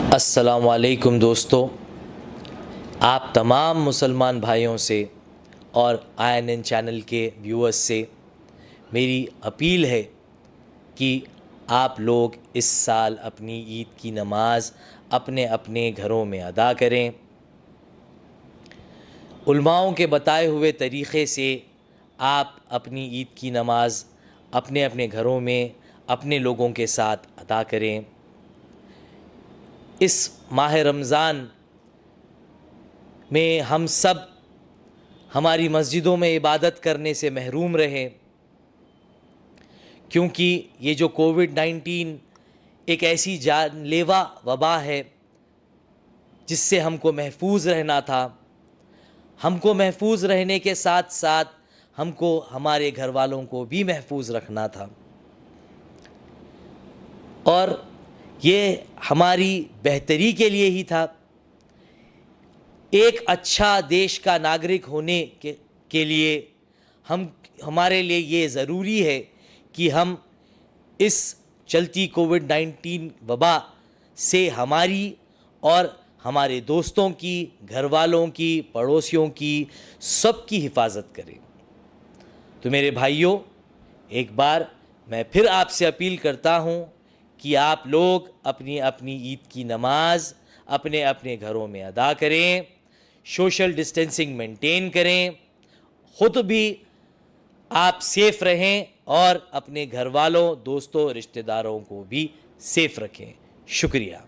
अस्सलामुअलैकुम दोस्तों, आप तमाम मुसलमान भाइयों से और INN चैनल के व्यूअर्स से मेरी अपील है कि आप लोग इस साल अपनी ईद की नमाज़ अपने अपने घरों में अदा करें। उलमाओं के बताए हुए तरीक़े से आप अपनी ईद की नमाज़ अपने अपने घरों में अपने लोगों के साथ अदा करें। इस माह रमज़ान में हम सब हमारी मस्जिदों में इबादत करने से महरूम रहे, क्योंकि ये जो कोविड-19 एक ऐसी जानलेवा वबा है जिससे हमको महफूज रहना था। हमको महफूज रहने के साथ साथ हमको हमारे घर वालों को भी महफूज रखना था, और ये हमारी बेहतरी के लिए ही था। एक अच्छा देश का नागरिक होने के लिए हमारे लिए ये ज़रूरी है कि हम इस चलती कोविड-19 वबा से हमारी और हमारे दोस्तों की, घर वालों की, पड़ोसियों की, सबकी हिफाजत करें। तो मेरे भाइयों, एक बार मैं फिर आपसे अपील करता हूँ कि आप लोग अपनी अपनी ईद की नमाज़ अपने अपने घरों में अदा करें, सोशल डिस्टेंसिंग मेंटेन करें, ख़ुद भी आप सेफ़ रहें और अपने घर वालों, दोस्तों, रिश्तेदारों को भी सेफ़ रखें। शुक्रिया।